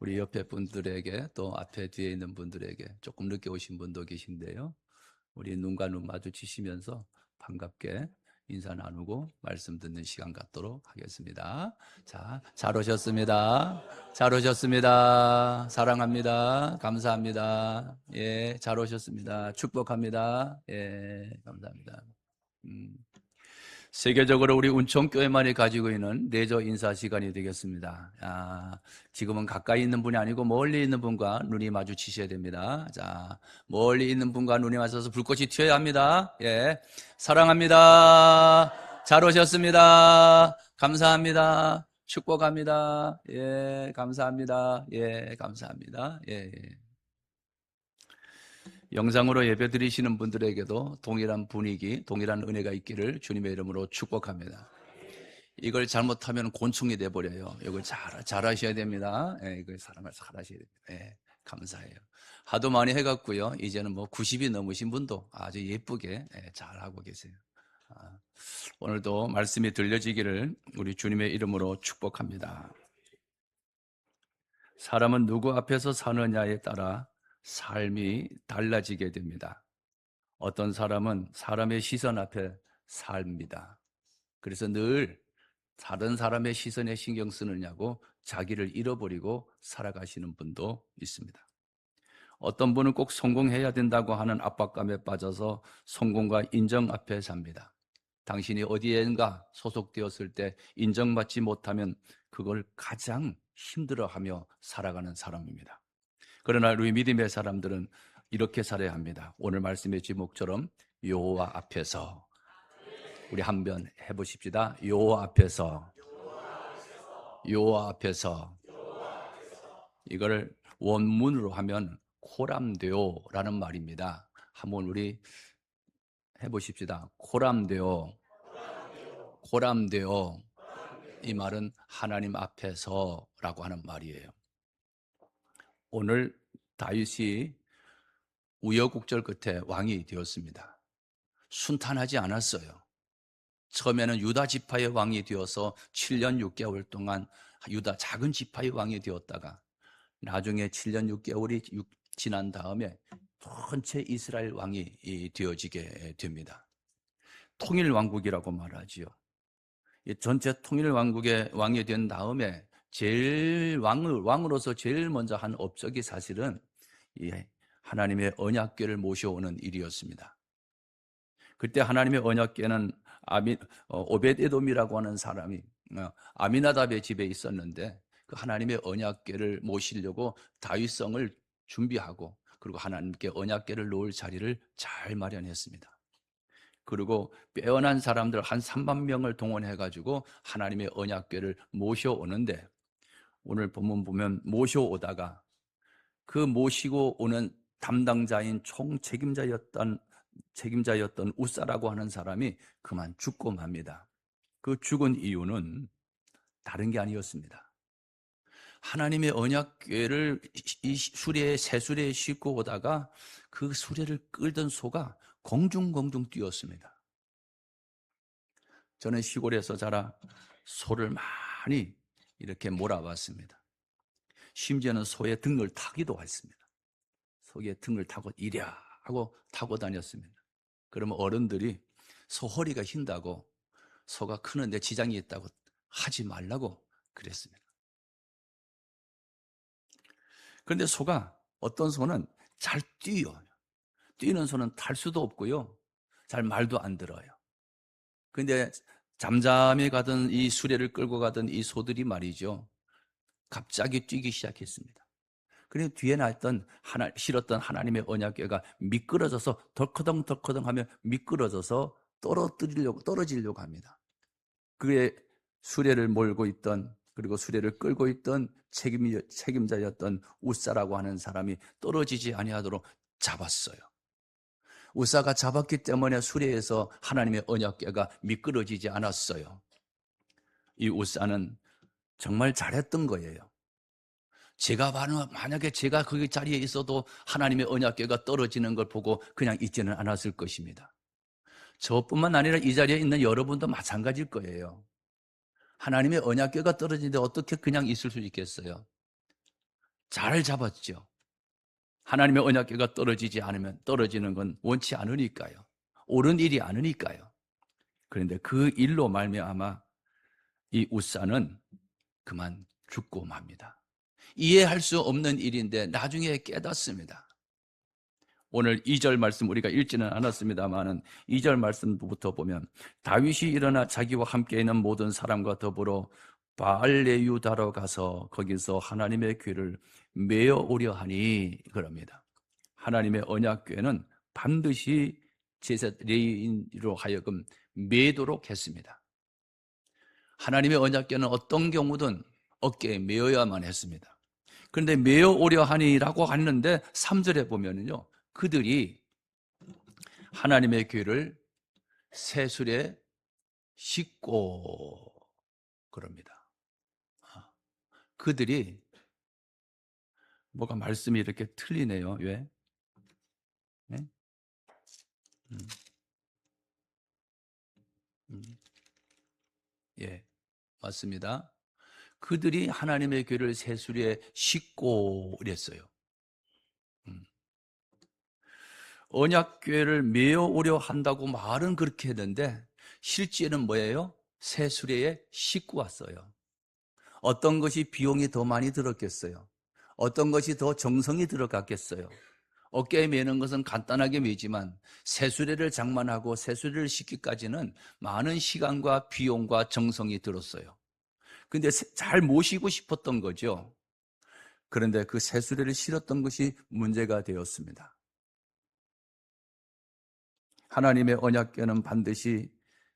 우리 옆에 분들에게 또 앞에 뒤에 있는 분들에게 조금 늦게 오신 분도 계신데요. 우리 눈과 눈 마주치시면서 반갑게 인사 나누고 말씀 듣는 시간 갖도록 하겠습니다. 자, 잘 오셨습니다. 잘 오셨습니다. 사랑합니다. 감사합니다. 예, 잘 오셨습니다. 축복합니다. 예, 감사합니다. 음. 세계적으로 우리 운총교회만이 가지고 있는 내조 인사 시간이 되겠습니다. 지금은 가까이 있는 분이 아니고 멀리 있는 분과 눈이 마주치셔야 됩니다. 자, 멀리 있는 분과 눈이 맞춰서 불꽃이 튀어야 합니다. 예, 사랑합니다. 잘 오셨습니다. 감사합니다. 축복합니다. 예, 감사합니다. 예, 감사합니다. 예. 영상으로 예배 드리시는 분들에게도 동일한 분위기, 동일한 은혜가 있기를 주님의 이름으로 축복합니다. 이걸 잘못하면 곤충이 돼버려요. 이걸 잘하셔야 됩니다. 예, 이걸 사람을 잘하셔야 됩니다. 예, 감사해요. 하도 많이 해갖고요. 이제는 뭐 90이 넘으신 분도 아주 예쁘게 잘하고 계세요. 오늘도 말씀이 들려지기를 우리 주님의 이름으로 축복합니다. 사람은 누구 앞에서 사느냐에 따라 삶이 달라지게 됩니다. 어떤 사람은 사람의 시선 앞에 삽니다. 그래서 늘 다른 사람의 시선에 신경 쓰느냐고 자기를 잃어버리고 살아가시는 분도 있습니다. 어떤 분은 꼭 성공해야 된다고 하는 압박감에 빠져서 성공과 인정 앞에 삽니다. 당신이 어디엔가 소속되었을 때 인정받지 못하면 그걸 가장 힘들어하며 살아가는 사람입니다. 그러나 우리 믿음의 사람들은 이렇게 살아야 합니다. 오늘 말씀의 제목처럼 여호와 앞에서, 우리 한번 해보십시다. 여호와 앞에서, 여호와 앞에서. 이걸 원문으로 하면 코람데오라는 말입니다. 한번 우리 해보십시다. 코람데오, 코람데오. 이 말은 하나님 앞에서라고 하는 말이에요. 오늘 다윗이 우여곡절 끝에 왕이 되었습니다. 순탄하지 않았어요. 처음에는 유다 지파의 왕이 되어서 7년 6개월 동안 유다 작은 지파의 왕이 되었다가 나중에 7년 6개월이 지난 다음에 전체 이스라엘 왕이 되어지게 됩니다. 통일왕국이라고 말하지요. 전체 통일왕국의 왕이 된 다음에 제일 왕으로서 제일 먼저 한 업적이 사실은 하나님의 언약궤를 모셔오는 일이었습니다. 그때 하나님의 언약궤는 오벳에돔이라고 하는 사람이 아미나답의 집에 있었는데 그 하나님의 언약궤를 모시려고 다윗성을 준비하고 그리고 하나님께 언약궤를 놓을 자리를 잘 마련했습니다. 그리고 빼어난 사람들 한 3만 명을 동원해가지고 하나님의 언약궤를 모셔오는데 오늘 본문 보면 모셔오다가 그 모시고 오는 담당자인 총책임자였던 우사라고 하는 사람이 그만 죽고 맙니다. 그 죽은 이유는 다른 게 아니었습니다. 하나님의 언약궤를 이 새 수레에 싣고 오다가 그 수레를 끌던 소가 공중공중 뛰었습니다. 저는 시골에서 자라 소를 많이 이렇게 몰아봤습니다. 심지어는 소의 등을 타기도 했습니다. 소의 등을 타고 이랴 하고 타고 다녔습니다. 그러면 어른들이 소 허리가 휜다고, 소가 크는데 지장이 있다고 하지 말라고 그랬습니다. 그런데 어떤 소는 잘 뛰어요. 뛰는 소는 탈 수도 없고요. 잘 말도 안 들어요. 그런데 잠잠히 가던 이 수레를 끌고 가던 이 소들이 말이죠. 갑자기 뛰기 시작했습니다. 그리고 뒤에 실었던 하나님의 언약궤가 미끄러져서 덜커덩덜커덩 하며 미끄러져서 떨어지려고 합니다. 그의 수레를 몰고 있던, 그리고 수레를 끌고 있던 책임자였던 우사라고 하는 사람이 떨어지지 아니하도록 잡았어요. 우사가 잡았기 때문에 수레에서 하나님의 언약궤가 미끄러지지 않았어요. 이 우사는 정말 잘했던 거예요. 만약에 제가 그 자리에 있어도 하나님의 언약궤가 떨어지는 걸 보고 그냥 있지는 않았을 것입니다. 저뿐만 아니라 이 자리에 있는 여러분도 마찬가지일 거예요. 하나님의 언약궤가 떨어지는데 어떻게 그냥 있을 수 있겠어요? 잘 잡았죠. 하나님의 언약궤가 떨어지는 건 원치 않으니까요. 옳은 일이 아니니까요. 그런데 그 일로 말미암아 이 웃사는 그만 죽고 맙니다. 이해할 수 없는 일인데 나중에 깨닫습니다. 오늘 2절 말씀 우리가 읽지는 않았습니다만은 2절 말씀부터 보면 다윗이 일어나 자기와 함께 있는 모든 사람과 더불어 바알레유다로 가서 거기서 하나님의 궤를 메어 오려 하니 그럽니다. 하나님의 언약궤는 반드시 제사 레위인으로 하여금 메도록 했습니다. 하나님의 언약궤는 어떤 경우든 어깨에 메어야만 했습니다. 그런데 메어 오려 하니라고 했는데 3절에 보면은요, 그들이 하나님의 궤를 새술에 싣고 그럽니다. 그들이 뭐가 말씀이 이렇게 틀리네요. 왜? 네? 예, 맞습니다. 그들이 하나님의 궤를 새수리에 싣고 이랬어요. 언약궤를 메어 오려 한다고 말은 그렇게 했는데 실제는 뭐예요? 새수레에 싣고 왔어요. 어떤 것이 비용이 더 많이 들었겠어요? 어떤 것이 더 정성이 들어갔겠어요? 어깨에 메는 것은 간단하게 메지만 새수레를 장만하고 새수레를 싣기까지는 많은 시간과 비용과 정성이 들었어요. 근데 잘 모시고 싶었던 거죠. 그런데 그 새수레를 실었던 것이 문제가 되었습니다. 하나님의 언약궤는 반드시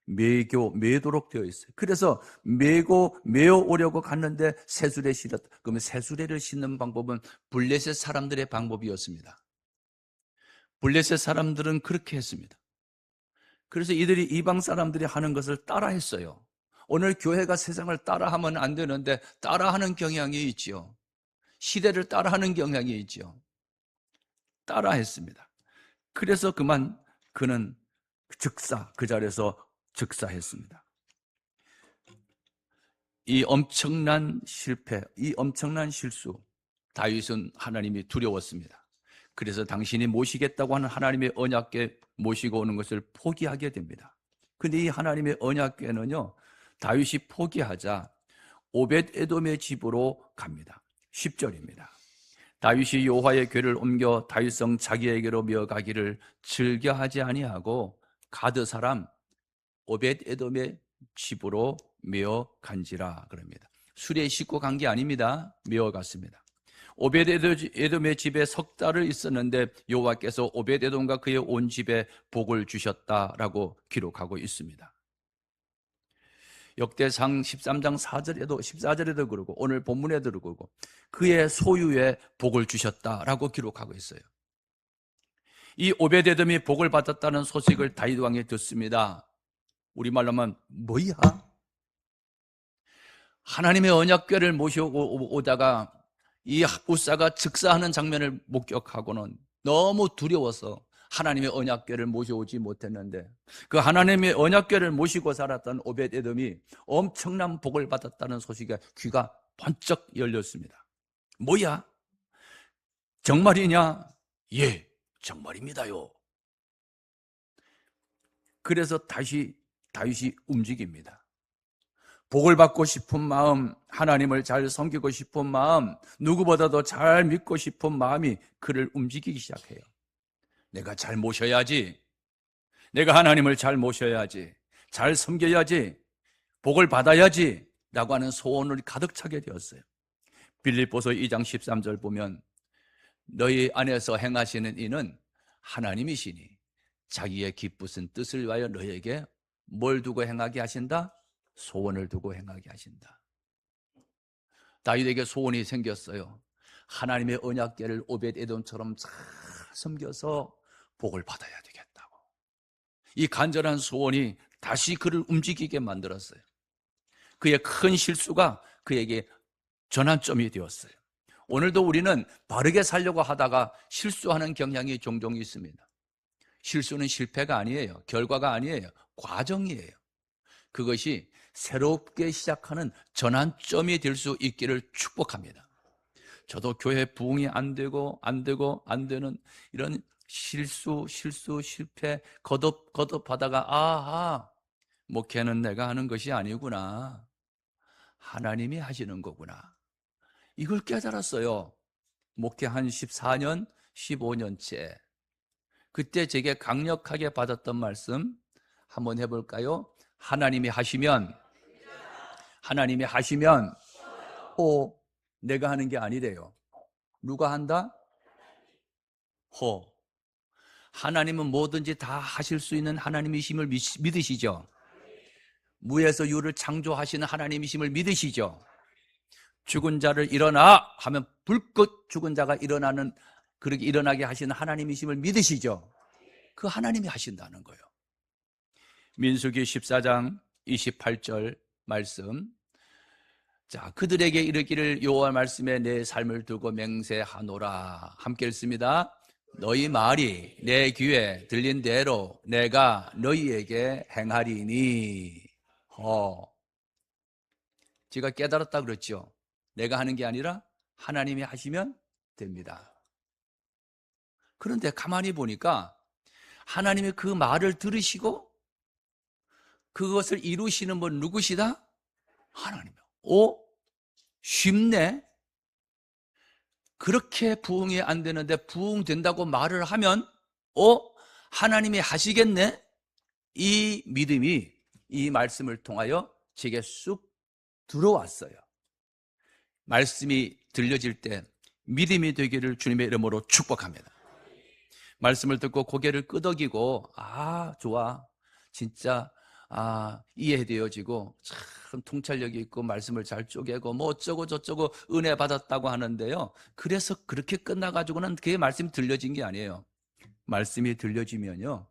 매도록 되어 있어요. 그래서 메어 오려고 갔는데 새수레 실었다. 그러면 새수레를 싣는 방법은 블레셋 사람들의 방법이었습니다. 블레셋 사람들은 그렇게 했습니다. 그래서 이들이 이방 사람들이 하는 것을 따라했어요. 오늘 교회가 세상을 따라하면 안 되는데 따라하는 경향이 있지요. 시대를 따라하는 경향이 있지요. 따라했습니다. 그래서 그는 그 자리에서 즉사했습니다. 이 엄청난 실패, 이 엄청난 실수, 다윗은 하나님이 두려웠습니다. 그래서 당신이 모시겠다고 하는 하나님의 언약궤 모시고 오는 것을 포기하게 됩니다. 근데 이 하나님의 언약궤는요, 다윗이 포기하자 오벳에돔의 집으로 갑니다. 10절입니다. 다윗이 여호와의 궤를 옮겨 다윗성 자기에게로 메어가기를 즐겨하지 아니하고 가드 사람 오벳에돔의 집으로 메어 간지라 그럽니다. 수레에 싣고 간 게 아닙니다. 메어 갔습니다. 오벳에돔의 집에 석 달을 있었는데 여호와께서 오벳에돔과 그의 온 집에 복을 주셨다라고 기록하고 있습니다. 역대상 13장 14절에도 그러고 오늘 본문에도 그러고 그의 소유에 복을 주셨다라고 기록하고 있어요. 이 오벳에돔이 복을 받았다는 소식을 다윗 왕이 듣습니다. 우리말로 하면 뭐야? 하나님의 언약궤를 모셔오다가 이 웃사가 즉사하는 장면을 목격하고는 너무 두려워서 하나님의 언약궤를 모셔오지 못했는데 그 하나님의 언약궤를 모시고 살았던 오벳에돔이 엄청난 복을 받았다는 소식에 귀가 번쩍 열렸습니다. 뭐야? 정말이냐? 예, 정말입니다요. 그래서 다윗이 움직입니다. 복을 받고 싶은 마음, 하나님을 잘 섬기고 싶은 마음, 누구보다도 잘 믿고 싶은 마음이 그를 움직이기 시작해요. 내가 잘 모셔야지. 내가 하나님을 잘 모셔야지. 잘 섬겨야지. 복을 받아야지. 라고 하는 소원을 가득 차게 되었어요. 빌립보서 2장 13절 보면 너희 안에서 행하시는 이는 하나님이시니 자기의 기쁘신 뜻을 위하여 너희에게 뭘 두고 행하게 하신다? 소원을 두고 행하게 하신다. 다윗에게 소원이 생겼어요. 하나님의 언약궤를 오벳에돔처럼 잘 섬겨서 복을 받아야 되겠다고. 이 간절한 소원이 다시 그를 움직이게 만들었어요. 그의 큰 실수가 그에게 전환점이 되었어요. 오늘도 우리는 바르게 살려고 하다가 실수하는 경향이 종종 있습니다. 실수는 실패가 아니에요. 결과가 아니에요. 과정이에요. 그것이 새롭게 시작하는 전환점이 될 수 있기를 축복합니다. 저도 교회 부흥이 안 되고 안 되는 이런 실패 거듭하다가 아하, 목회는 내가 하는 것이 아니구나. 하나님이 하시는 거구나. 이걸 깨달았어요. 목회 한 14년, 15년째. 그때 제게 강력하게 받았던 말씀 한번 해볼까요? 하나님이 하시면 내가 하는 게 아니래요. 누가 한다? 하나님은 뭐든지 다 하실 수 있는 하나님이심을 믿으시죠? 무에서 유를 창조하시는 하나님이심을 믿으시죠? 죽은 자를 일어나 하면 불꽃 죽은 자가 그렇게 일어나게 하시는 하나님이심을 믿으시죠? 그 하나님이 하신다는 거예요. 민수기 14장 28절 말씀. 자, 그들에게 이르기를 여호와 말씀에 내 삶을 두고 맹세하노라. 함께 읽습니다. 너희 말이 내 귀에 들린 대로 내가 너희에게 행하리니. 제가 깨달았다 그랬죠. 내가 하는 게 아니라 하나님이 하시면 됩니다. 그런데 가만히 보니까 하나님이 그 말을 들으시고 그것을 이루시는 분 누구시다? 하나님이요. 쉽네? 그렇게 부흥이 안 되는데 부흥된다고 말을 하면 하나님이 하시겠네? 이 믿음이 이 말씀을 통하여 제게 쑥 들어왔어요. 말씀이 들려질 때 믿음이 되기를 주님의 이름으로 축복합니다. 말씀을 듣고 고개를 끄덕이고 좋아, 진짜 이해되어지고 참 통찰력이 있고 말씀을 잘 쪼개고 뭐 어쩌고 저쩌고 은혜 받았다고 하는데요, 그래서 그렇게 끝나가지고는 그게 말씀이 들려진 게 아니에요. 말씀이 들려지면요,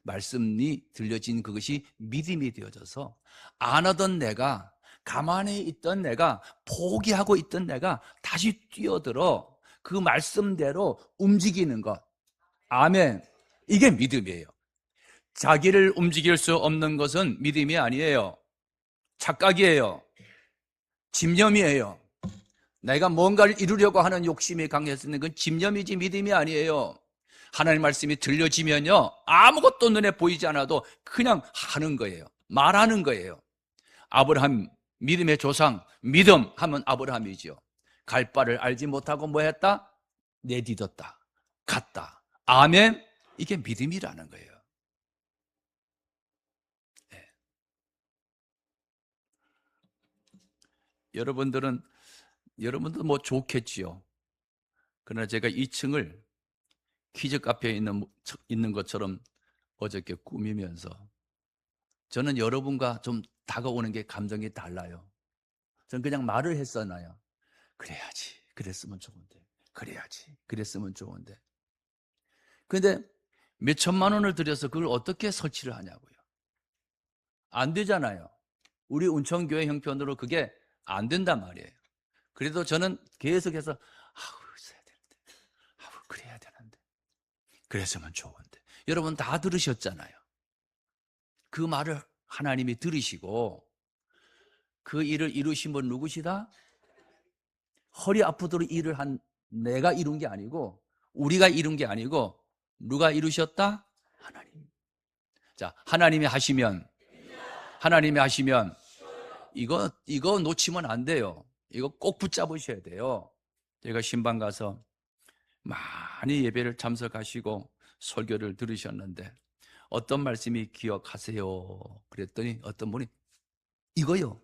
말씀이 들려진 그것이 믿음이 되어져서 안 하던 내가, 가만히 있던 내가, 포기하고 있던 내가 다시 뛰어들어 그 말씀대로 움직이는 것. 아멘. 이게 믿음이에요. 자기를 움직일 수 없는 것은 믿음이 아니에요. 착각이에요. 집념이에요. 내가 뭔가를 이루려고 하는 욕심이 강했으니 그건 집념이지 믿음이 아니에요. 하나님 말씀이 들려지면요, 아무것도 눈에 보이지 않아도 그냥 하는 거예요. 말하는 거예요. 아브라함, 믿음의 조상, 믿음 하면 아브라함이죠. 갈 바를 알지 못하고 뭐 했다? 내딛었다. 갔다. 아멘. 이게 믿음이라는 거예요. 네. 여러분도 뭐 좋겠지요. 그러나 제가 2층을 퀴즈 카페에 있는 것처럼 어저께 꾸미면서 저는 여러분과 좀 다가오는 게 감정이 달라요. 저는 그냥 말을 했었나요? 그래야지, 그랬으면 좋은데, 그래야지, 그랬으면 좋은데. 근데 몇 천만 원을 들여서 그걸 어떻게 설치를 하냐고요. 안 되잖아요. 우리 운천교회 형편으로 그게 안 된단 말이에요. 그래도 저는 계속해서 있어야 되는데, 그래야 되는데, 그랬으면 좋은데. 여러분 다 들으셨잖아요. 그 말을 하나님이 들으시고 그 일을 이루신 분 누구시다? 허리 아프도록 일을 한 내가 이룬 게 아니고, 우리가 이룬 게 아니고, 누가 이루셨다? 하나님. 자, 하나님이 하시면 이거 놓치면 안 돼요. 이거 꼭 붙잡으셔야 돼요. 제가 신방 가서 많이 예배를 참석하시고 설교를 들으셨는데 어떤 말씀이 기억하세요? 그랬더니 어떤 분이 이거요.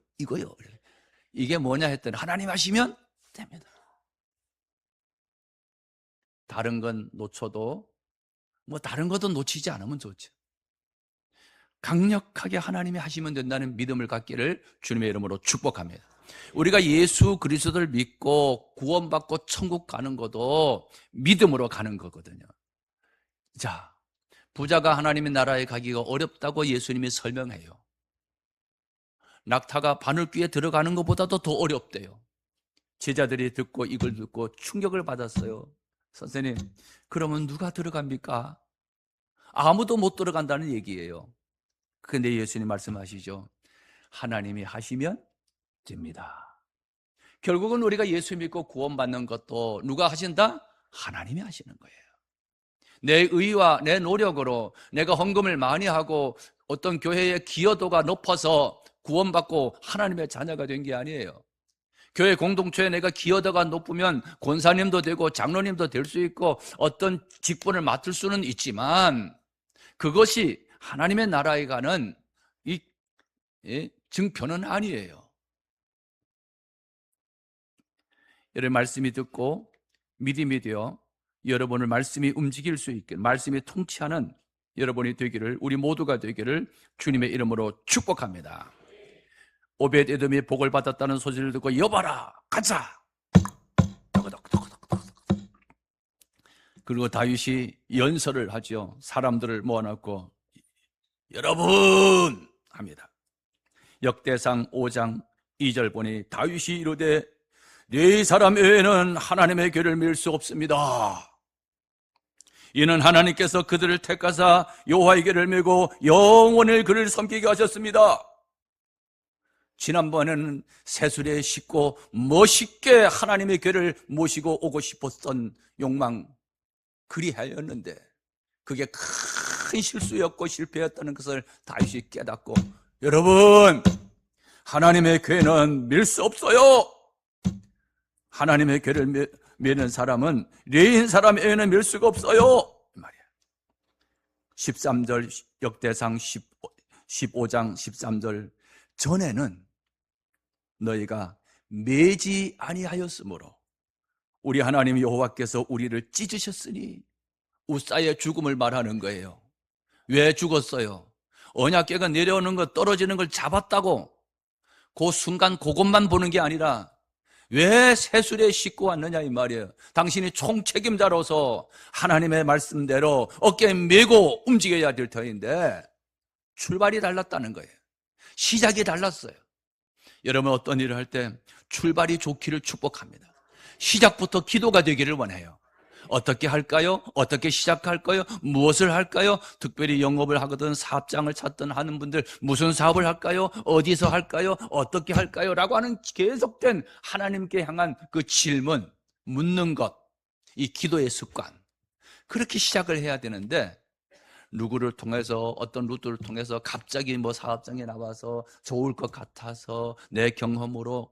이게 뭐냐 했더니 하나님 하시면 됩니다. 다른 건 놓쳐도 다른 것도 놓치지 않으면 좋죠. 강력하게 하나님이 하시면 된다는 믿음을 갖기를 주님의 이름으로 축복합니다. 우리가 예수 그리스도를 믿고 구원받고 천국 가는 것도 믿음으로 가는 거거든요. 자, 부자가 하나님의 나라에 가기가 어렵다고 예수님이 설명해요. 낙타가 바늘귀에 들어가는 것보다도 더 어렵대요. 제자들이 이걸 듣고 충격을 받았어요. 선생님, 그러면 누가 들어갑니까? 아무도 못 들어간다는 얘기예요. 근데 예수님 말씀하시죠. 하나님이 하시면 됩니다. 결국은 우리가 예수 믿고 구원받는 것도 누가 하신다? 하나님이 하시는 거예요. 내 의와 내 노력으로 내가 헌금을 많이 하고 어떤 교회의 기여도가 높아서 구원받고 하나님의 자녀가 된 게 아니에요. 교회 공동체에 내가 기여도가 높으면 권사님도 되고 장로님도 될 수 있고 어떤 직분을 맡을 수는 있지만 그것이 하나님의 나라에 가는 이 증표는 아니에요. 여러분 말씀이 듣고 믿음이 되어 여러분을 말씀이 움직일 수 있게 말씀이 통치하는 여러분이 되기를, 우리 모두가 되기를 주님의 이름으로 축복합니다. 오벳에돔이 복을 받았다는 소식을 듣고 여봐라 가자. 그리고 다윗이 연설을 하죠. 사람들을 모아놓고 여러분 합니다. 역대상 5장 2절 보니 다윗이 이르되 네 사람 외에는 하나님의 궤를 밀 수 없습니다. 이는 하나님께서 그들을 택하사 여호와의 궤를 밀고 영원히 그를 섬기게 하셨습니다. 지난번에는 새술에 싣고 멋있게 하나님의 궤를 모시고 오고 싶었던 욕망 그리하였는데 그게 큰 실수였고 실패였다는 것을 다윗이 깨닫고 여러분 하나님의 궤는 밀 수 없어요. 하나님의 궤를 미는 사람은 레인 사람 외에는 밀 수가 없어요 말이야. 13절 역대상 15장 13절 전에는 너희가 매지 아니하였으므로 우리 하나님 여호와께서 우리를 찢으셨으니 우사의 죽음을 말하는 거예요. 왜 죽었어요? 언약궤가 내려오는 것 떨어지는 걸 잡았다고 그 순간 그것만 보는 게 아니라 왜 새술에 싣고 왔느냐 이 말이에요. 당신이 총책임자로서 하나님의 말씀대로 어깨에 메고 움직여야 될 터인데 출발이 달랐다는 거예요. 시작이 달랐어요. 여러분 어떤 일을 할 때 출발이 좋기를 축복합니다. 시작부터 기도가 되기를 원해요. 어떻게 할까요? 어떻게 시작할까요? 무엇을 할까요? 특별히 영업을 하거든 사업장을 찾든 하는 분들 무슨 사업을 할까요? 어디서 할까요? 어떻게 할까요? 라고 하는 계속된 하나님께 향한 그 질문, 묻는 것, 이 기도의 습관, 그렇게 시작을 해야 되는데 누구를 통해서 어떤 루트를 통해서 갑자기 뭐 사업장에 나와서 좋을 것 같아서 내 경험으로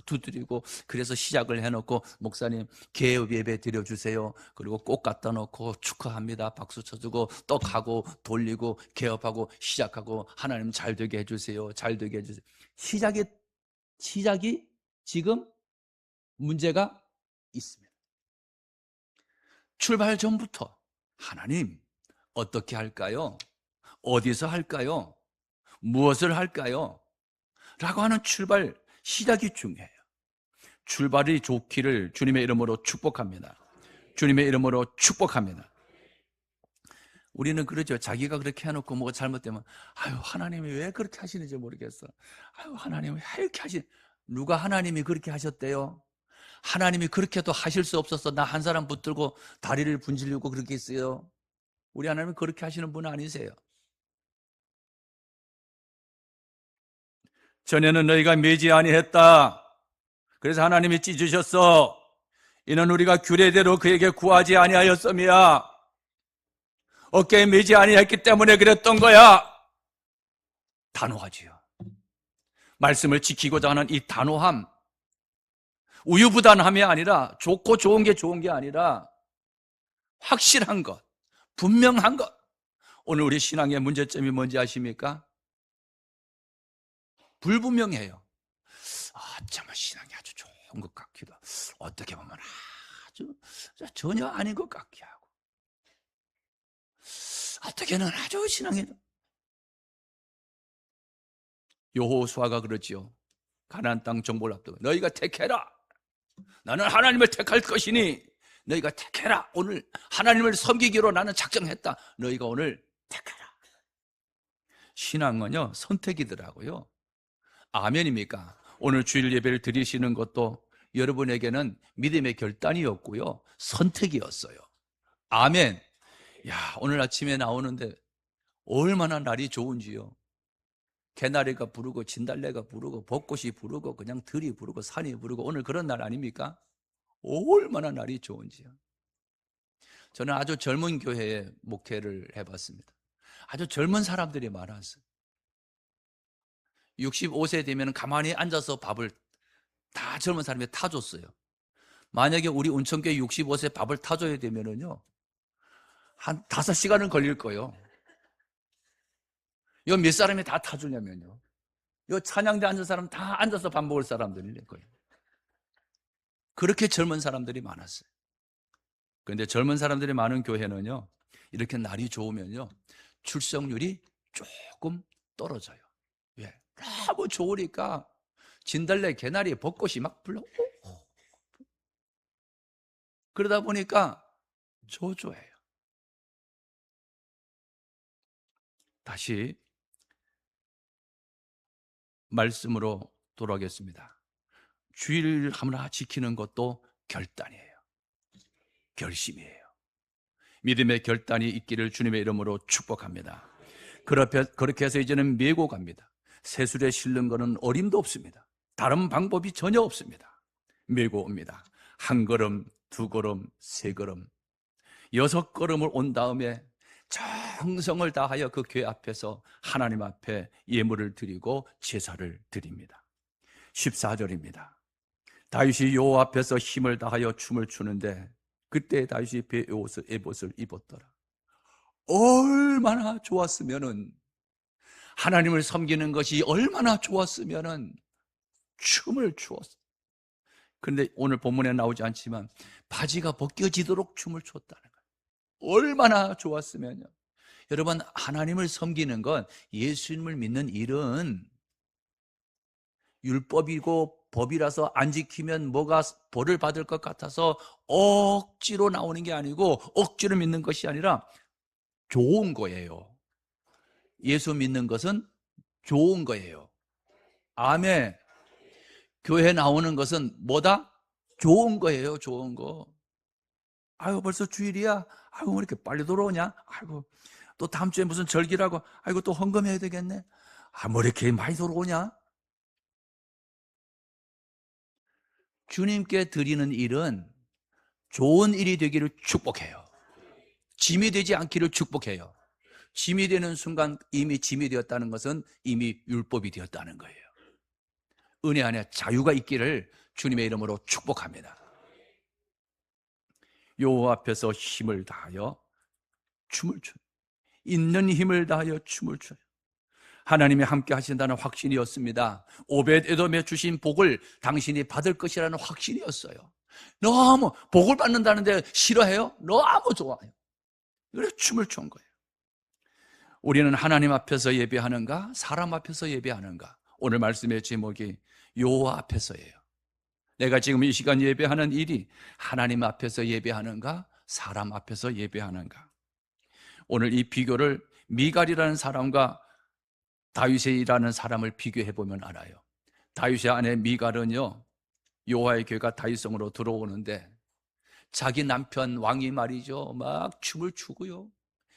두드리고 그래서 시작을 해놓고 목사님 개업 예배 드려주세요. 그리고 꽃 갖다 놓고 축하합니다. 박수 쳐주고 떡하고 돌리고 개업하고 시작하고 하나님 잘 되게 해주세요. 잘 되게 해주세요. 시작이 지금 문제가 있습니다. 출발 전부터 하나님 어떻게 할까요? 어디서 할까요? 무엇을 할까요? 라고 하는 출발, 시작이 중요해요. 출발이 좋기를 주님의 이름으로 축복합니다. 주님의 이름으로 축복합니다. 우리는 그러죠. 자기가 그렇게 해놓고 뭐가 잘못되면 아유 하나님이 왜 그렇게 하시는지 모르겠어. 아유 하나님이 왜 이렇게 하시? 누가 하나님이 그렇게 하셨대요? 하나님이 그렇게도 하실 수 없어서 나 한 사람 붙들고 다리를 분질리고 그렇게 했어요. 우리 하나님은 그렇게 하시는 분 아니세요. 전에는 너희가 매지 아니했다. 그래서 하나님이 찢으셨어. 이는 우리가 규례대로 그에게 구하지 아니하였음이야. 어깨에 매지 아니했기 때문에 그랬던 거야. 단호하지요. 말씀을 지키고자 하는 이 단호함, 우유부단함이 아니라 좋고 좋은 게 아니라 확실한 것, 분명한 것. 오늘 우리 신앙의 문제점이 뭔지 아십니까? 불분명해요. 정말 신앙이 아주 좋은 것 같기도 하고 어떻게 보면 아주 전혀 아닌 것 같기도 하고 어떻게는 아주 신앙이 여호수아가 그러지요. 가나안 땅 정복을 앞두고 너희가 택해라. 나는 하나님을 택할 것이니 너희가 택해라. 오늘 하나님을 섬기기로 나는 작정했다. 너희가 오늘 택해라. 신앙은요 선택이더라고요. 아멘입니까? 오늘 주일 예배를 드리시는 것도 여러분에게는 믿음의 결단이었고요 선택이었어요. 아멘. 야, 오늘 아침에 나오는데 얼마나 날이 좋은지요. 개나리가 부르고 진달래가 부르고 벚꽃이 부르고 그냥 들이 부르고 산이 부르고 오늘 그런 날 아닙니까? 얼마나 날이 좋은지요. 저는 아주 젊은 교회에 목회를 해봤습니다. 아주 젊은 사람들이 많았어요. 65세 되면 가만히 앉아서 밥을 다 젊은 사람이 타줬어요. 만약에 우리 운천교회 65세 밥을 타줘야 되면은요, 한 5시간은 걸릴 거예요. 요 몇 사람이 다 타주냐면요. 요 찬양대 앉은 사람 다 앉아서 밥 먹을 사람들일 거예요. 그렇게 젊은 사람들이 많았어요. 그런데 젊은 사람들이 많은 교회는요, 이렇게 날이 좋으면요, 출석률이 조금 떨어져요. 왜? 너무 좋으니까 진달래, 개나리, 벚꽃이 막 불러. 그러다 보니까 조조해요. 다시 말씀으로 돌아오겠습니다. 주의를 하나 지키는 것도 결단이에요. 결심이에요. 믿음의 결단이 있기를 주님의 이름으로 축복합니다. 그렇게 해서 이제는 메고 갑니다. 새술에 실는 것은 어림도 없습니다. 다른 방법이 전혀 없습니다. 메고 옵니다. 한 걸음, 두 걸음, 세 걸음, 6걸음을 온 다음에 정성을 다하여 그 교회 앞에서 하나님 앞에 예물을 드리고 제사를 드립니다. 14절입니다. 다윗이 여호와 앞에서 힘을 다하여 춤을 추는데 그때 다윗이 에봇을 입었더라. 얼마나 좋았으면은, 하나님을 섬기는 것이 얼마나 좋았으면은 춤을 추었어. 그런데 오늘 본문에 나오지 않지만 바지가 벗겨지도록 춤을 췄다는 거예요. 얼마나 좋았으면요. 여러분, 하나님을 섬기는 건, 예수님을 믿는 일은 율법이고 법이라서 안 지키면 뭐가 벌을 받을 것 같아서 억지로 나오는 게 아니고 억지로 믿는 것이 아니라 좋은 거예요. 예수 믿는 것은 좋은 거예요. 아멘. 교회 나오는 것은 뭐다? 좋은 거예요. 좋은 거. 아유, 벌써 주일이야? 아유, 왜 이렇게 빨리 돌아오냐? 아이고, 또 다음 주에 무슨 절기라고? 아이고, 또 헌금해야 되겠네. 아, 뭐 이렇게 많이 돌아오냐? 주님께 드리는 일은 좋은 일이 되기를 축복해요. 짐이 되지 않기를 축복해요. 짐이 되는 순간 이미 짐이 되었다는 것은 이미 율법이 되었다는 거예요. 은혜 안에 자유가 있기를 주님의 이름으로 축복합니다. 여호와 앞에서 힘을 다하여 춤을 춰요. 있는 힘을 다하여 춤을 춰요. 하나님이 함께 하신다는 확신이었습니다. 오벳에돔에 주신 복을 당신이 받을 것이라는 확신이었어요. 너무 복을 받는다는데 싫어해요? 너무 좋아요. 그래서 춤을 춘 거예요. 우리는 하나님 앞에서 예배하는가? 사람 앞에서 예배하는가? 오늘 말씀의 제목이 여호와 앞에서예요. 내가 지금 이 시간 예배하는 일이 하나님 앞에서 예배하는가? 사람 앞에서 예배하는가? 오늘 이 비교를 미갈이라는 사람과 다윗이라는 사람을 비교해 보면 알아요. 다윗의 아내 미갈은요, 여호와의 교회가 다윗성으로 들어오는데 자기 남편 왕이 말이죠, 막 춤을 추고요,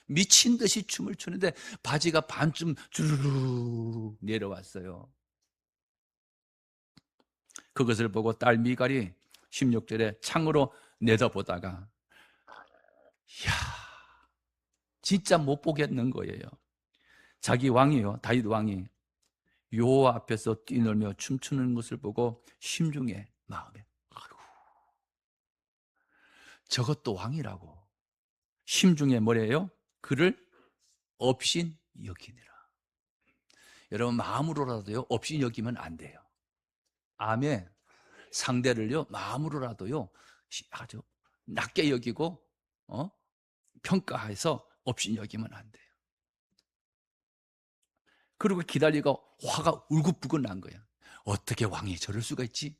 미친 듯이 춤을 추는데 바지가 반쯤 주르르 내려왔어요. 그것을 보고 딸 미갈이 16절에 창으로 내다보다가, 이야, 진짜 못 보겠는 거예요. 자기 왕이요, 다윗 왕이 여호와 앞에서 뛰놀며 춤추는 것을 보고 심중에 마음에, 아이고, 저것도 왕이라고 심중에 뭐래요? 그를 업신 여기니라. 여러분, 마음으로라도요 업신 여기면 안 돼요. 아멘. 상대를요 마음으로라도요 아주 낮게 여기고 평가해서 업신 여기면 안 돼요. 그리고 기다리고 화가 울긋불긋 난 거야. 어떻게 왕이 저럴 수가 있지?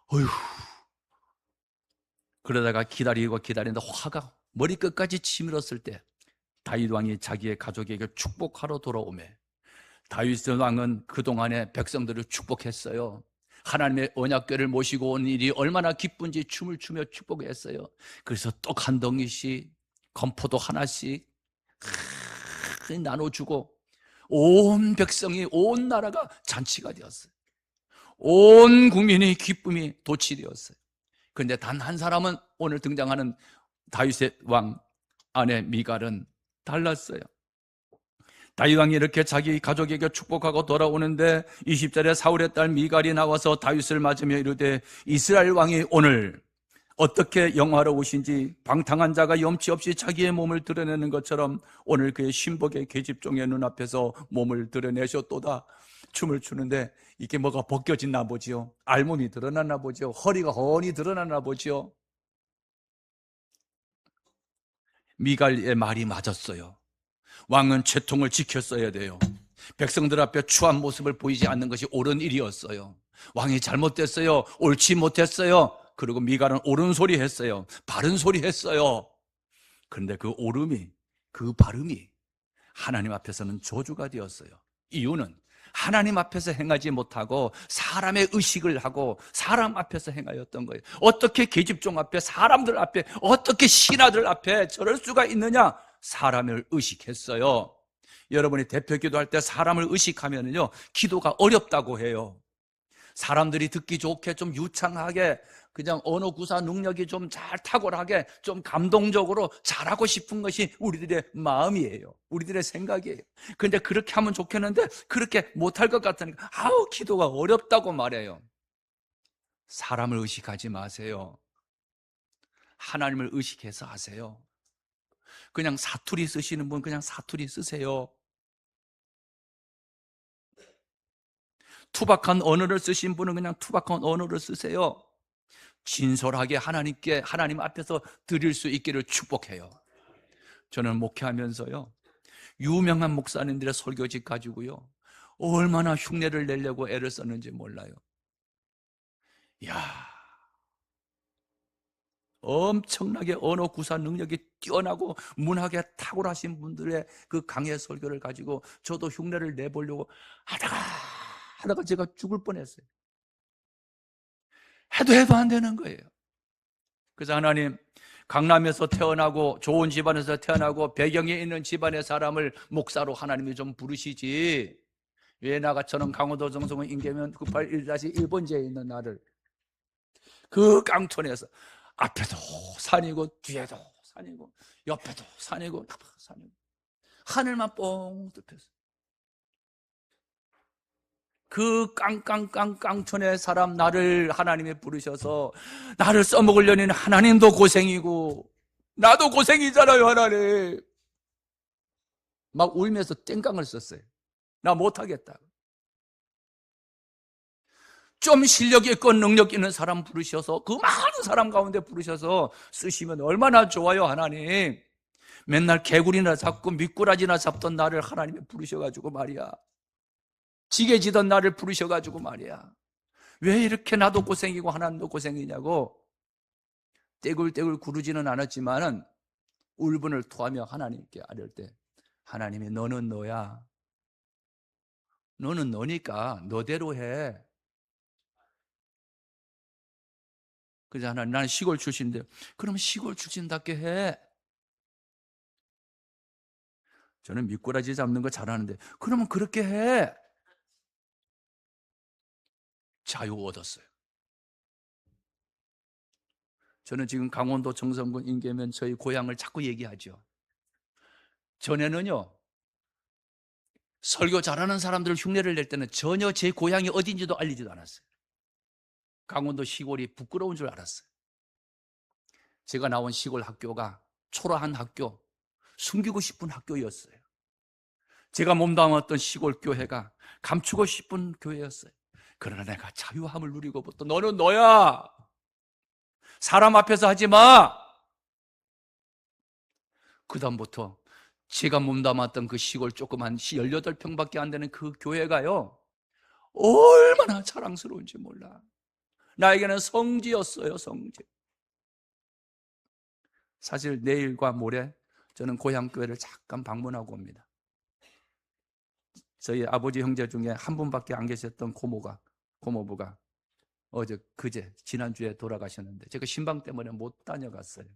어휴. 그러다가 기다리고 기다리는데 화가 머리끝까지 치밀었을 때 다윗 왕이 자기의 가족에게 축복하러 돌아오매, 다윗 왕은 그동안에 백성들을 축복했어요. 하나님의 언약궤를 모시고 온 일이 얼마나 기쁜지 춤을 추며 축복했어요. 그래서 떡 한 덩이씩, 건포도 하나씩 나눠주고, 온 백성이, 온 나라가 잔치가 되었어요. 온 국민의 기쁨이 도취되었어요. 그런데 단 한 사람은, 오늘 등장하는 다윗의 왕 아내 미갈은 달랐어요. 다윗 왕이 이렇게 자기 가족에게 축복하고 돌아오는데 20절에 사울의 딸 미갈이 나와서 다윗을 맞으며 이르되 이스라엘 왕이 오늘 어떻게 영화로우신지, 방탕한 자가 염치 없이 자기의 몸을 드러내는 것처럼 오늘 그의 신복의 계집종의 눈앞에서 몸을 드러내셨도다. 춤을 추는데 이게 뭐가 벗겨졌나 보지요. 알몸이 드러났나 보지요. 허리가 훤히 드러났나 보지요. 미갈의 말이 맞았어요. 왕은 채통을 지켰어야 돼요. 백성들 앞에 추한 모습을 보이지 않는 것이 옳은 일이었어요. 왕이 잘못됐어요. 옳지 못했어요. 그리고 미갈은 옳은 소리 했어요. 바른 소리 했어요. 그런데 그 옳음이, 그 발음이 하나님 앞에서는 저주가 되었어요. 이유는 하나님 앞에서 행하지 못하고 사람의 의식을 하고 사람 앞에서 행하였던 거예요. 어떻게 계집종 앞에, 사람들 앞에, 어떻게 신하들 앞에 저럴 수가 있느냐? 사람을 의식했어요. 여러분이 대표 기도할 때 사람을 의식하면요, 기도가 어렵다고 해요. 사람들이 듣기 좋게, 좀 유창하게, 그냥 언어 구사 능력이 좀 잘 탁월하게, 좀 감동적으로 잘하고 싶은 것이 우리들의 마음이에요. 우리들의 생각이에요. 그런데 그렇게 하면 좋겠는데 그렇게 못할 것 같으니까 아우, 기도가 어렵다고 말해요. 사람을 의식하지 마세요. 하나님을 의식해서 하세요. 그냥 사투리 쓰시는 분 그냥 사투리 쓰세요. 투박한 언어를 쓰신 분은 그냥 투박한 언어를 쓰세요. 진솔하게 하나님께, 하나님 앞에서 드릴 수 있기를 축복해요. 저는 목회하면서요, 유명한 목사님들의 설교집 가지고요, 얼마나 흉내를 내려고 애를 썼는지 몰라요. 이야, 엄청나게 언어 구사 능력이 뛰어나고 문학에 탁월하신 분들의 그 강의 설교를 가지고 저도 흉내를 내보려고 하다가 제가 죽을 뻔했어요. 해도 안 되는 거예요. 그래서 하나님, 강남에서 태어나고 좋은 집안에서 태어나고 배경에 있는 집안의 사람을 목사로 하나님이 좀 부르시지, 왜 나가처럼 강원도 정성은 인계면 98-1-1번지에 있는 나를 그 깡촌에서 앞에도 산이고 뒤에도 산이고 옆에도 산이고 산이고 하늘만 뻥 뚫혔어. 그 깡깡깡깡촌의 사람 나를 하나님이 부르셔서 나를 써먹으려니 하나님도 고생이고 나도 고생이잖아요. 하나님, 막 울면서 땡깡을 썼어요. 나 못하겠다. 좀 실력 있고 능력 있는 사람 부르셔서, 그 많은 사람 가운데 부르셔서 쓰시면 얼마나 좋아요. 하나님, 맨날 개구리나 잡고 미꾸라지나 잡던 나를 하나님이 부르셔가지고 말이야, 지게지던 나를 부르셔가지고 말이야, 왜 이렇게 나도 고생이고 하나님도 고생이냐고 떼굴떼굴 구르지는 않았지만은 울분을 토하며 하나님께 아뢰을 때, 하나님이 너는 너야, 너는 너니까 너대로 해. 그래서 하나님, 나는 시골 출신인데 그럼 시골 출신답게 해. 저는 미꾸라지 잡는 거 잘하는데 그러면 그렇게 해. 자유 얻었어요. 저는 지금 강원도 정선군 인계면 저희 고향을 자꾸 얘기하죠. 전에는요, 설교 잘하는 사람들 흉내를 낼 때는 전혀 제 고향이 어딘지도 알리지도 않았어요. 강원도 시골이 부끄러운 줄 알았어요. 제가 나온 시골 학교가 초라한 학교, 숨기고 싶은 학교였어요. 제가 몸담았던 시골 교회가 감추고 싶은 교회였어요. 그러나 내가 자유함을 누리고부터 너는 너야. 사람 앞에서 하지 마. 그 다음부터 제가 몸담았던 그 시골 조그만 18평밖에 안 되는 그 교회가요, 얼마나 자랑스러운지 몰라. 나에게는 성지였어요. 성지. 사실 내일과 모레 저는 고향교회를 잠깐 방문하고 옵니다. 저희 아버지 형제 중에 한 분밖에 안 계셨던 고모부가 그제 지난주에 돌아가셨는데 제가 신방 때문에 못 다녀갔어요.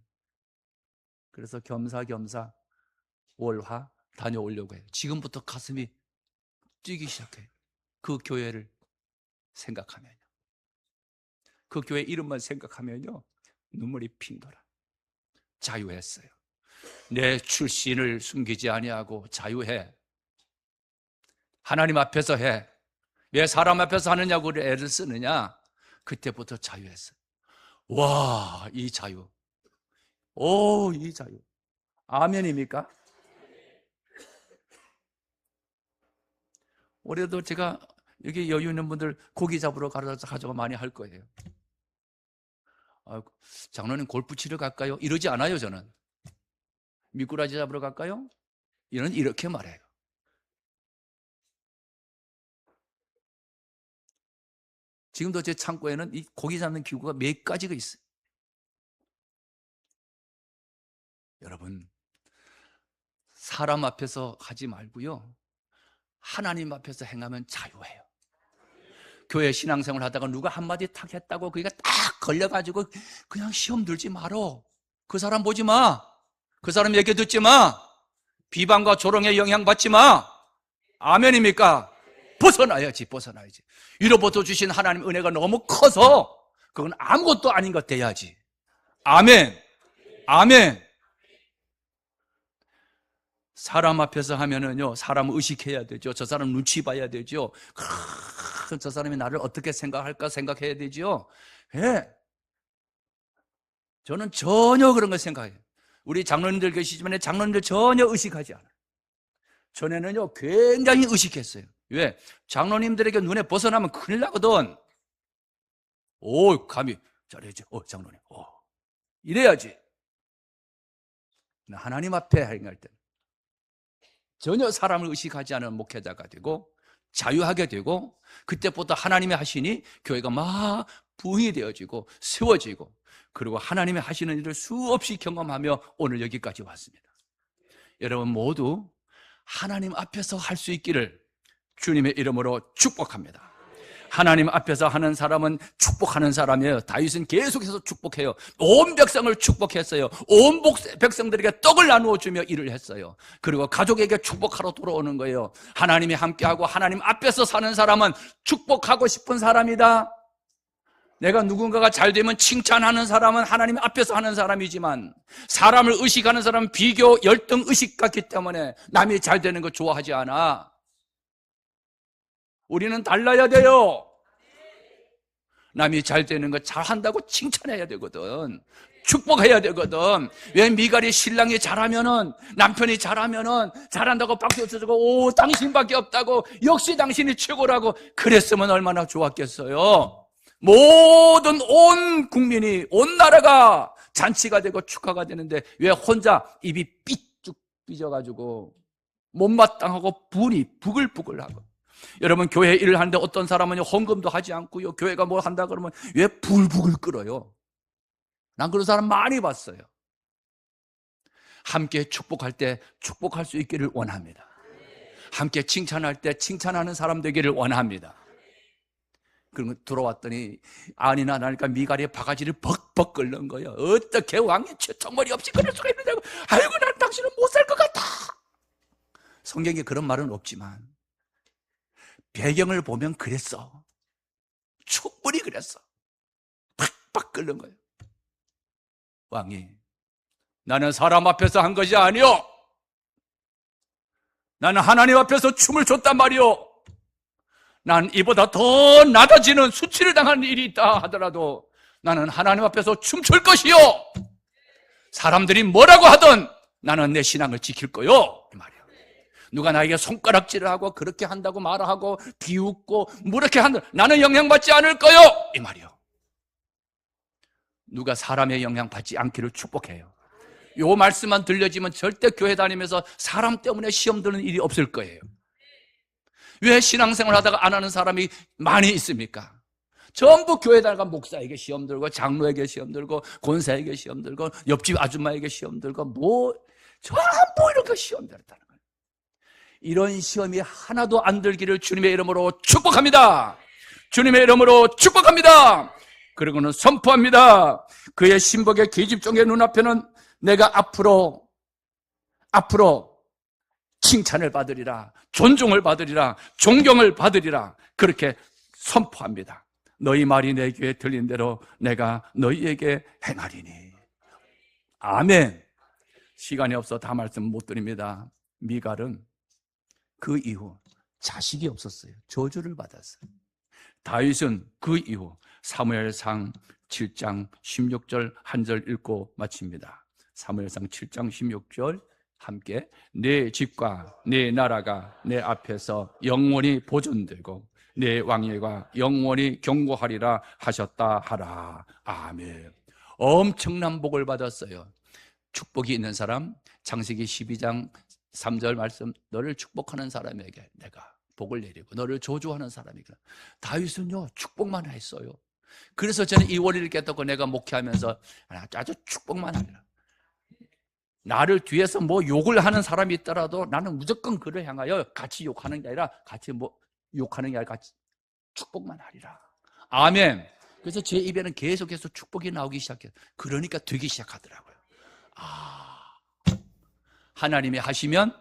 그래서 겸사겸사 월화 다녀오려고 해요. 지금부터 가슴이 뛰기 시작해요. 그 교회를 생각하면요. 그 교회 이름만 생각하면요. 눈물이 핑 돌아. 자유했어요. 내 출신을 숨기지 아니하고 자유해. 하나님 앞에서 해. 왜 사람 앞에서 하느냐고 애를 쓰느냐? 그때부터 자유했어요. 와, 이 자유. 오, 이 자유. 아멘입니까? 올해도 제가 여기 여유 있는 분들 고기 잡으러 가져가 많이 할 거예요. 장로님 골프 치러 갈까요? 이러지 않아요, 저는. 미꾸라지 잡으러 갈까요? 이렇게 말해요. 지금도 제 창고에는 이 고기 잡는 기구가 몇 가지가 있어요. 여러분, 사람 앞에서 하지 말고요. 하나님 앞에서 행하면 자유해요. 교회 신앙생활 하다가 누가 한마디 탁 했다고 그게 딱 걸려가지고 그냥 시험 들지 말어. 그 사람 보지 마. 그 사람 얘기 듣지 마. 비방과 조롱에 영향받지 마. 아멘입니까? 벗어나야지. 위로부터 주신 하나님 은혜가 너무 커서 그건 아무것도 아닌 것 돼야지. 아멘. 사람 앞에서 하면은요, 사람 의식해야 되죠. 저 사람 눈치 봐야 되죠. 저 사람이 나를 어떻게 생각할까 생각해야 되죠. 예. 저는 전혀 그런 걸 생각해요. 우리 장로님들 계시지만 장로님들 전혀 의식하지 않아요. 전에는요, 굉장히 의식했어요. 왜? 장로님들에게 눈에 벗어나면 큰일 나거든. 감히 잘해야지. 장로님. 이래야지. 하나님 앞에 행할 때 전혀 사람을 의식하지 않은 목회자가 되고 자유하게 되고 그때부터 하나님이 하시니 교회가 막 부흥이 되어지고 세워지고 그리고 하나님이 하시는 일을 수없이 경험하며 오늘 여기까지 왔습니다. 여러분 모두 하나님 앞에서 할 수 있기를 주님의 이름으로 축복합니다. 하나님 앞에서 하는 사람은 축복하는 사람이에요. 다윗은 계속해서 축복해요. 온 백성을 축복했어요. 온 백성들에게 떡을 나누어 주며 일을 했어요. 그리고 가족에게 축복하러 돌아오는 거예요. 하나님이 함께하고 하나님 앞에서 사는 사람은 축복하고 싶은 사람이다. 내가 누군가가 잘 되면 칭찬하는 사람은 하나님 앞에서 하는 사람이지만 사람을 의식하는 사람은 비교, 열등 의식 같기 때문에 남이 잘 되는 거 좋아하지 않아. 우리는 달라야 돼요. 남이 잘 되는 거 잘한다고 칭찬해야 되거든. 축복해야 되거든. 왜 미갈이 신랑이 잘하면은 남편이 잘하면은 잘한다고 박수 쳐주고 당신밖에 없다고 역시 당신이 최고라고 그랬으면 얼마나 좋았겠어요. 모든 온 국민이 온 나라가 잔치가 되고 축하가 되는데 왜 혼자 입이 삐쭉 삐져가지고 못마땅하고 분이 부글부글하고. 여러분 교회 일을 하는데 어떤 사람은 헌금도 하지 않고요 교회가 뭘 한다 그러면 왜 불북을 끓어요? 난 그런 사람 많이 봤어요. 함께 축복할 때 축복할 수 있기를 원합니다. 함께 칭찬할 때 칭찬하는 사람 되기를 원합니다. 그런 거 들어왔더니 아니나 나니까 미갈의 바가지를 벅벅 끓는 거예요. 어떻게 왕이 채통머리 없이 끓을 수가 있느냐고. 아이고 난 당신은 못 살 것 같아. 성경에 그런 말은 없지만 배경을 보면 그랬어. 충분히 그랬어. 팍팍 끓는 거예요. 왕이 나는 사람 앞에서 한 것이 아니오. 나는 하나님 앞에서 춤을 췄단 말이오. 난 이보다 더 낮아지는 수치를 당한 일이 있다 하더라도 나는 하나님 앞에서 춤출 것이요. 사람들이 뭐라고 하든 나는 내 신앙을 지킬 거요. 이 말이에요. 누가 나에게 손가락질을 하고 그렇게 한다고 말하고 비웃고 뭐렇게 한다 나는 영향받지 않을 거요. 이 말이요. 누가 사람의 영향받지 않기를 축복해요. 요 말씀만 들려지면 절대 교회 다니면서 사람 때문에 시험 드는 일이 없을 거예요. 왜 신앙생활 하다가 안 하는 사람이 많이 있습니까? 전부 교회 다니가 목사에게 시험 들고 장로에게 시험 들고 권사에게 시험 들고 옆집 아줌마에게 시험 들고 전부 이렇게 시험 들었다는 거예요. 이런 시험이 하나도 안 들기를 주님의 이름으로 축복합니다. 주님의 이름으로 축복합니다. 그리고는 선포합니다. 그의 신복의 계집종의 눈앞에는 내가 앞으로 칭찬을 받으리라, 존중을 받으리라, 존경을 받으리라, 그렇게 선포합니다. 너희 말이 내 귀에 들린 대로 내가 너희에게 행하리니. 아멘. 시간이 없어 다 말씀 못 드립니다. 미갈은 그 이후 자식이 없었어요. 저주를 받았어요. 다윗은 그 이후 사무엘상 7장 16절 한 절 읽고 마칩니다. 사무엘상 7장 16절 함께, 내 집과 내 나라가 내 앞에서 영원히 보존되고 내 왕위가 영원히 경고하리라 하셨다 하라. 아멘. 엄청난 복을 받았어요. 축복이 있는 사람, 창세기 12장 3절 말씀, 너를 축복하는 사람에게 내가 복을 내리고 너를 저주하는 사람에게. 다윗은요 축복만 했어요. 그래서 저는 이 원리를 깨닫고 내가 목회하면서 아주 축복만 하라. 나를 뒤에서 뭐 욕을 하는 사람이 있더라도 나는 무조건 그를 향하여 같이 욕하는 게 아니라 같이 욕하는 게 아니라 같이 축복만 하리라. 아멘. 그래서 제 입에는 계속해서 축복이 나오기 시작해요. 그러니까 되기 시작하더라고요. 하나님이 하시면